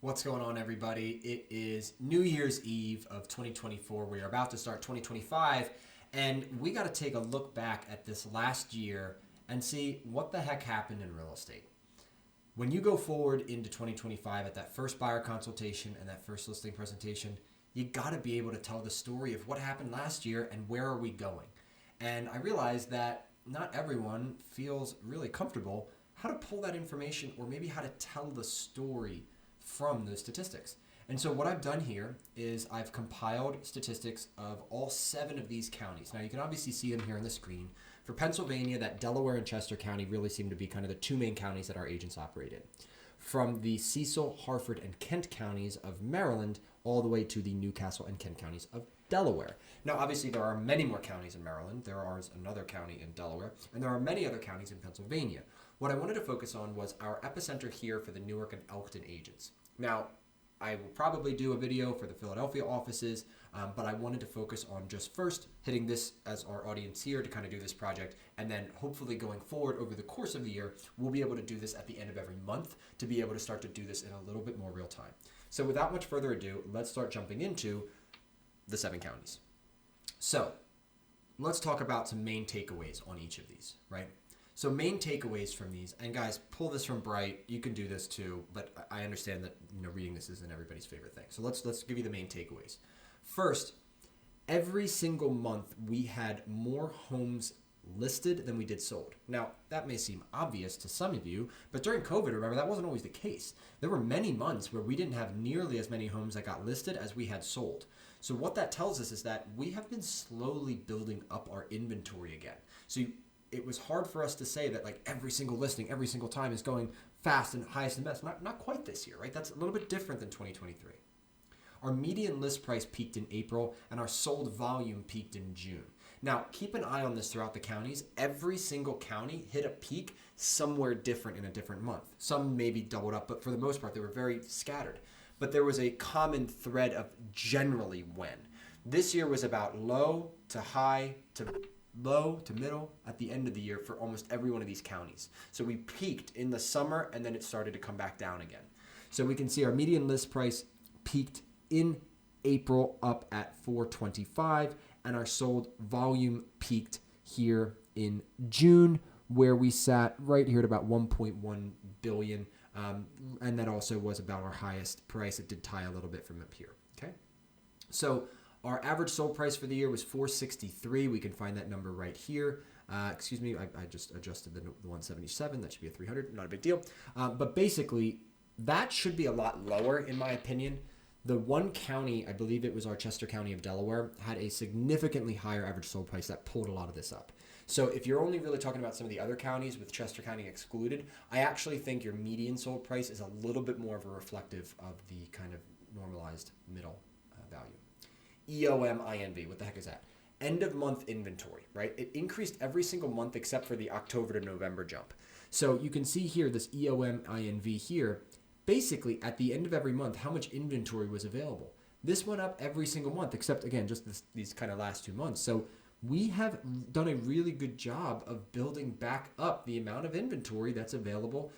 What's going on, everybody? It is New Year's Eve of 2024. We are about to start 2025, and we got to take a look back at this last year and see what the heck happened in real estate. When you go forward into 2025 at that first buyer consultation and that first listing presentation, you got to be able to tell the story of what happened last year and where are we going. And I realized that not everyone feels really comfortable how to pull that information or maybe how to tell the story from those statistics. And so what I've done here is I've compiled statistics of all 7 of these counties. Now you can obviously see them here on the screen. For Pennsylvania, that Delaware and Chester County really seem to be kind of the 2 main counties that our agents operate in. From the Cecil, Harford, and Kent counties of Maryland all the way to the Newcastle and Kent counties of Delaware. Now, obviously, there are many more counties in Maryland. There is another county in Delaware, and there are many other counties in Pennsylvania. What I wanted to focus on was our epicenter here for the Newark and Elkton agents. Now, I will probably do a video for the Philadelphia offices, but I wanted to focus on just first hitting this as our audience here to kind of do this project, and then hopefully going forward over the course of the year, we'll be able to do this at the end of every month to be able to start to do this in a little bit more real time. So without much further ado, let's start jumping into the 7 counties. So let's talk about some main takeaways on each of these, right? So main takeaways from these, and guys, pull this from Bright. You can do this too, but I understand that reading this isn't everybody's favorite thing. So let's give you the main takeaways. First, every single month we had more homes listed than we did sold. Now, that may seem obvious to some of you, but during COVID, remember, that wasn't always the case. There were many months where we didn't have nearly as many homes that got listed as we had sold. So what that tells us is that we have been slowly building up our inventory again. So it was hard for us to say that like every single listing, every single time is going fast and highest and best. Not quite this year, right? That's a little bit different than 2023. Our median list price peaked in April and our sold volume peaked in June. Now, keep an eye on this throughout the counties. Every single county hit a peak somewhere different in a different month. Some maybe doubled up, but for the most part, they were very scattered. But there was a common thread of generally when. This year was about low to high to low to middle at the end of the year for almost every one of these counties. So we peaked in the summer and then it started to come back down again. So we can see our median list price peaked in April up at 425 and our sold volume peaked here in June where we sat right here at about 1.1 billion. And that also was about our highest price. It did tie a little bit from up here. Okay. So our average sold price for the year was 463. We can find that number right here. I just adjusted the 177. That should be a 300. Not a big deal. But basically, that should be a lot lower, in my opinion. The one county, I believe it was our Chester County of Delaware, had a significantly higher average sold price that pulled a lot of this up. So if you're only really talking about some of the other counties with Chester County excluded, I actually think your median sold price is a little bit more of a reflective of the kind of normalized middle value. EOM-INV, what the heck is that? End of month inventory, right? It increased every single month except for the October to November jump. So you can see here, this EOM-INV here, basically at the end of every month, how much inventory was available. This went up every single month except, again, just these kind of last 2 months. So we have done a really good job of building back up the amount of inventory that's available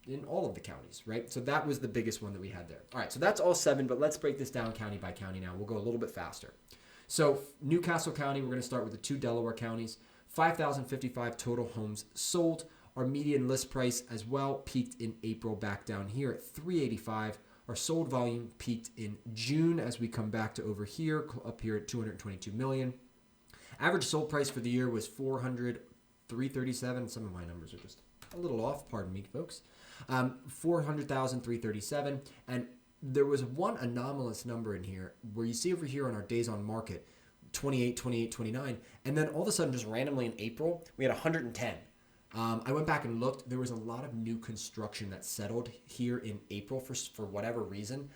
in all of the counties, right? So that was the biggest one that we had there. All right, so that's all 7, but let's break this down county by county now. We'll go a little bit faster. So Newcastle County, we're going to start with the 2 Delaware counties. 5,055 total homes sold. Our median list price as well peaked in April back down here at 385. Our sold volume peaked in June as we come back to over here, up here at 222 million. Average sold price for the year was 337. Some of my numbers are just a little off, pardon me, folks. 400,337, and there was one anomalous number in here where you see over here on our days on market 28, 28, 29, and then all of a sudden just randomly in April we had 110. I went back and looked. There was a lot of new construction that settled here in April for whatever reason.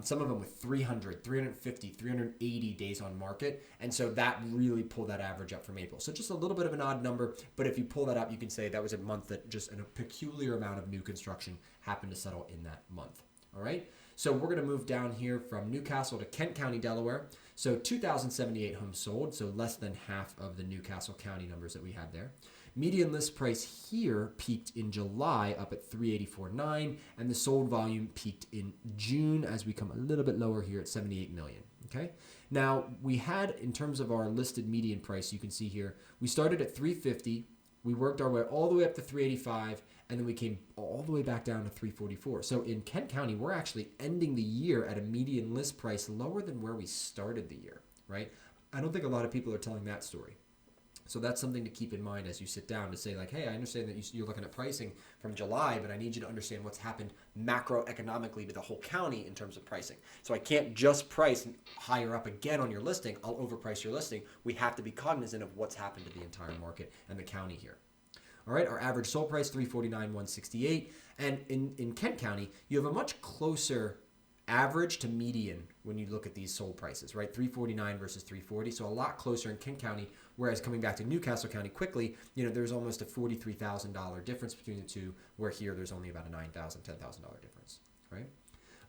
Some of them with 300, 350, 380 days on market. And so that really pulled that average up from April. So just a little bit of an odd number. But if you pull that up, you can say that was a month that just a peculiar amount of new construction happened to settle in that month. All right. So we're going to move down here from Newcastle to Kent County, Delaware. So 2,078 homes sold. So less than half of the Newcastle County numbers that we had there. Median list price here peaked in July up at 384.9, and the sold volume peaked in June as we come a little bit lower here at 78 million. Okay. Now we had, in terms of our listed median price, you can see here, we started at 350, we worked our way all the way up to 385, and then we came all the way back down to 344. So in Kent County, we're actually ending the year at a median list price lower than where we started the year, right? I don't think a lot of people are telling that story. So that's something to keep in mind as you sit down to say like, hey, I understand that you're looking at pricing from July, but I need you to understand what's happened macroeconomically to the whole county in terms of pricing. So I can't just price higher up again on your listing. I'll overprice your listing. We have to be cognizant of what's happened to the entire market and the county here. All right, our average sold price, $349,168. And in Kent County, you have a much closer average to median when you look at these sold prices, right? 349 versus 340, so a lot closer in Kent County, whereas coming back to Newcastle County quickly, there's almost a $43,000 difference between the two, where here there's only about a $9,000, $10,000 difference, right?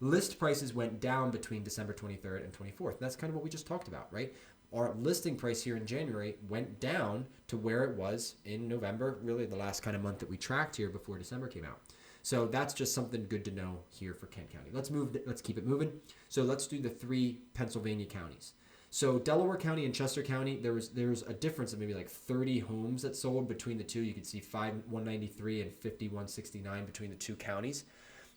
List prices went down between December 23rd and 24th. That's kind of what we just talked about, right? Our listing price here in January went down to where it was in November, really the last kind of month that we tracked here before December came out. So that's just something good to know here for Kent County. Let's keep it moving. So let's do the 3 Pennsylvania counties. So Delaware County and Chester County, there was a difference of maybe like 30 homes that sold between the two. You could see 193 and 169 between the two counties.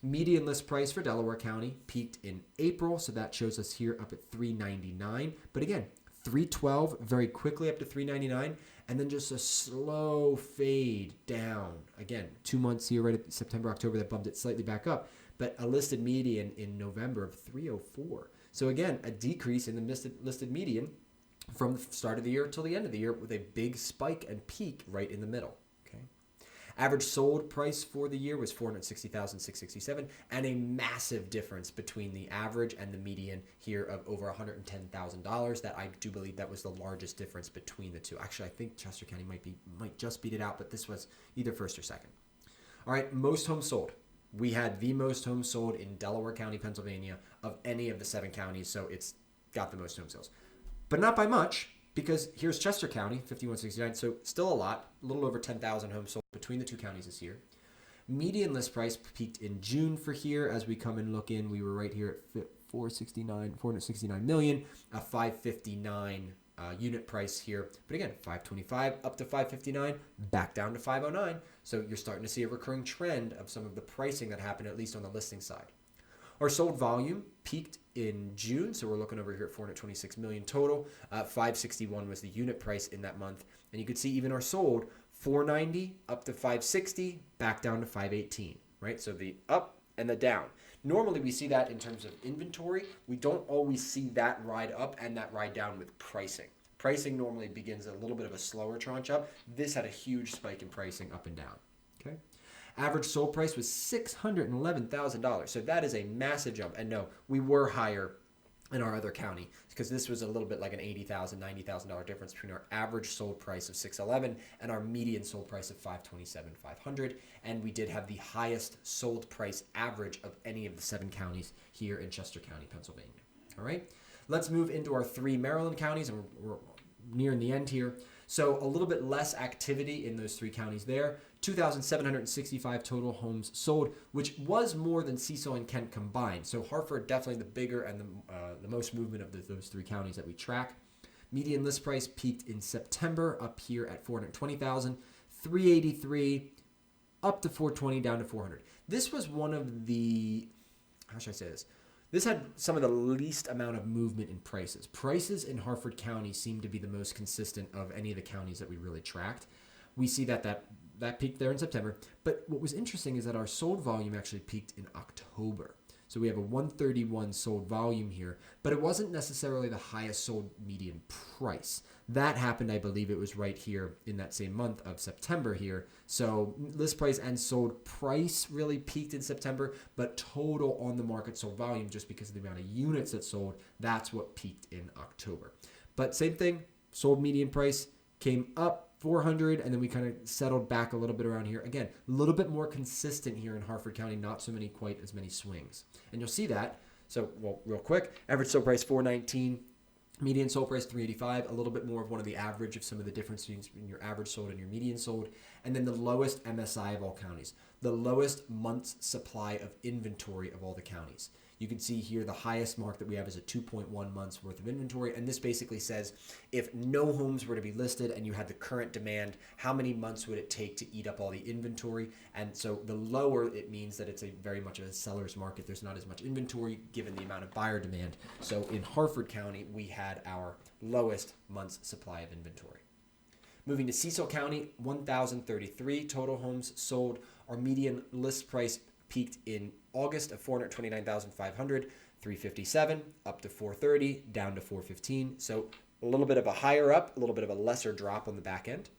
Median list price for Delaware County peaked in April, so that shows us here up at 399. But again, 312 very quickly up to 399, and then just a slow fade down. Again, 2 months here, right at September, October, that bumped it slightly back up, but a listed median in November of 304. So again, a decrease in the listed median from the start of the year till the end of the year, with a big spike and peak right in the middle. Average sold price for the year was $460,667, and a massive difference between the average and the median here of over $110,000. That I do believe that was the largest difference between the two. Actually, I think Chester County might just beat it out, but this was either first or second. All right, most homes sold. We had the most homes sold in Delaware County, Pennsylvania, of any of the 7 counties, so it's got the most home sales. But not by much, because here's Chester County, 5169, so still a lot, a little over 10,000 homes sold between the two counties this year. Median list price peaked in June for here. As we come and look in, we were right here at 469 million, a 559 unit price here. But again, 525 up to 559, back down to 509. So you're starting to see a recurring trend of some of the pricing that happened, at least on the listing side. Our sold volume peaked in June, so we're looking over here at 426 million total. 561 was the unit price in that month. And you could see even our sold, 490 up to 560, back down to 518, right? So the up and the down. Normally we see that in terms of inventory. We don't always see that ride up and that ride down with pricing. Pricing normally begins a little bit of a slower tranche up. This had a huge spike in pricing up and down, okay? Average sold price was $611,000. So that is a massive jump. And no, we were higher in our other county, because this was a little bit like an $80,000, $90,000 difference between our average sold price of $611 and our median sold price of $527,500. And we did have the highest sold price average of any of the 7 counties here in Chester County, Pennsylvania. All right, let's move into our 3 Maryland counties, and we're nearing the end here. So a little bit less activity in those 3 counties there. 2,765 total homes sold, which was more than Cecil and Kent combined. So Hartford definitely the bigger and the most movement of those 3 counties that we track. Median list price peaked in September up here at 420,000, 383 up to 420, down to 400. This was one of the, how should I say this? This had some of the least amount of movement in prices. Prices in Hartford County seem to be the most consistent of any of the counties that we really tracked. We see that peaked there in September. But what was interesting is that our sold volume actually peaked in October. So we have a 131 sold volume here, but it wasn't necessarily the highest sold median price. That happened, I believe it was right here in that same month of September here. So list price and sold price really peaked in September, but total on the market sold volume, just because of the amount of units that sold, that's what peaked in October. But same thing, sold median price came up 400, and then we kind of settled back a little bit around here. Again, a little bit more consistent here in Hartford County, not quite as many swings. And you'll see that. So, well, real quick, average sale price $419, Median sold price 385, a little bit more of one of the average of some of the difference between your average sold and your median sold. And then the lowest MSI of all counties, the lowest month's supply of inventory of all the counties. You can see here the highest mark that we have is a 2.1 months worth of inventory. And this basically says if no homes were to be listed and you had the current demand, how many months would it take to eat up all the inventory? And so the lower, it means that it's a very much of a seller's market. There's not as much inventory given the amount of buyer demand. So in Harford County, we had our lowest month's supply of inventory. Moving to Cecil County, 1,033 total homes sold. Our median list price peaked in August of 429,500, 357 up to 430, down to 415. So a little bit of a higher up, a little bit of a lesser drop on the back end.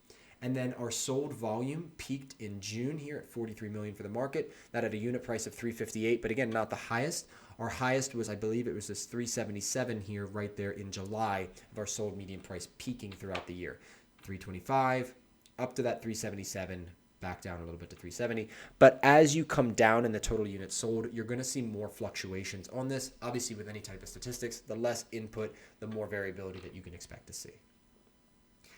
And then our sold volume peaked in June here at 43 million for the market. That at a unit price of 358, but again, not the highest. Our highest was, I believe it was this 377 here right there in July of our sold median price peaking throughout the year. 325 up to that 377, back down a little bit to 370. But as you come down in the total units sold, you're going to see more fluctuations on this. Obviously, with any type of statistics, the less input, the more variability that you can expect to see.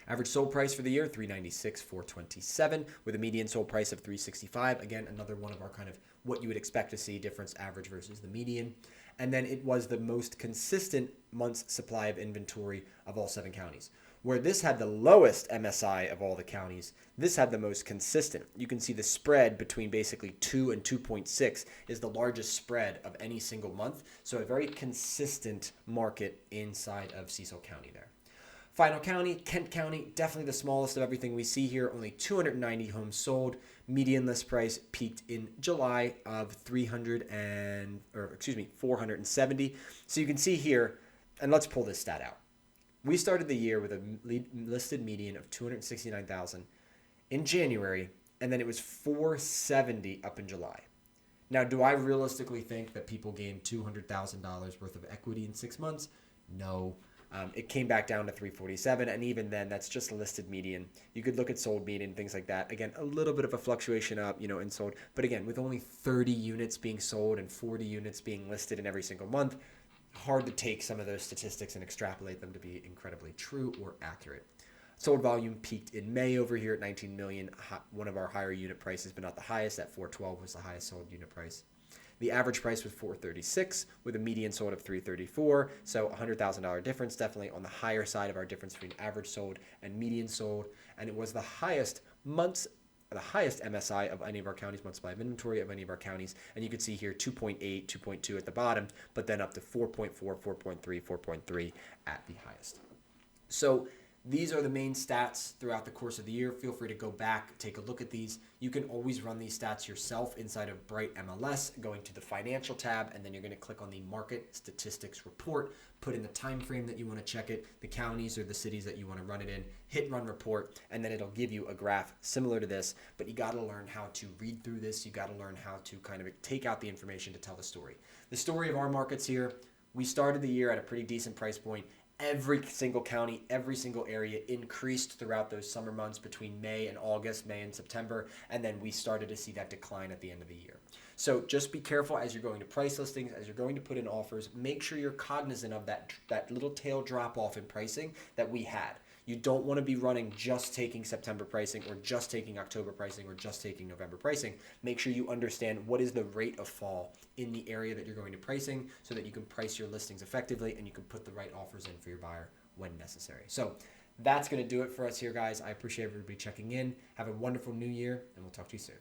Average sold price for the year, 396, 427, with a median sold price of 365. Again, another one of our kind of what you would expect to see, difference average versus the median. And then it was the most consistent month's supply of inventory of all 7 counties. Where this had the lowest MSI of all the counties, this had the most consistent. You can see the spread between basically 2 and 2.6 is the largest spread of any single month. So a very consistent market inside of Cecil County there. Final county, Kent County, definitely the smallest of everything we see here. Only 290 homes sold. Median list price peaked in July of 470. So you can see here, and let's pull this stat out. We started the year with a listed median of 269,000 in January, and then it was 470 up in July. Now, do I realistically think that people gained $200,000 worth of equity in 6 months? No. It came back down to 347, and even then, that's just a listed median. You could look at sold median, things like that. Again, a little bit of a fluctuation up, in sold. But again, with only 30 units being sold and 40 units being listed in every single month, hard to take some of those statistics and extrapolate them to be incredibly true or accurate. Sold volume peaked in May over here at 19 million, one of our higher unit prices, but not the highest. At 412 was the highest sold unit price. The average price was 436 with a median sold of 334. So $100,000 difference, definitely on the higher side of our difference between average sold and median sold. And it was the highest MSI of any of our counties, month supply of inventory of any of our counties. And you can see here 2.8, 2.2 at the bottom, but then up to 4.4, 4.3, 4.3 at the highest. So these are the main stats throughout the course of the year. Feel free to go back, take a look at these. You can always run these stats yourself inside of Bright MLS, going to the financial tab, and then you're going to click on the market statistics report, put in the time frame that you want to check it, the counties or the cities that you want to run it in, hit run report, and then it'll give you a graph similar to this, but you got to learn how to read through this. You got to learn how to kind of take out the information to tell the story. The story of our markets here, we started the year at a pretty decent price point. Every single county, every single area increased throughout those summer months between May and August, May and September, and then we started to see that decline at the end of the year. So just be careful as you're going to price listings, as you're going to put in offers. Make sure you're cognizant of that little tail drop off in pricing that we had. You don't want to be running just taking September pricing or just taking October pricing or just taking November pricing. Make sure you understand what is the rate of fall in the area that you're going to pricing so that you can price your listings effectively and you can put the right offers in for your buyer when necessary. So that's going to do it for us here, guys. I appreciate everybody checking in. Have a wonderful new year, and we'll talk to you soon.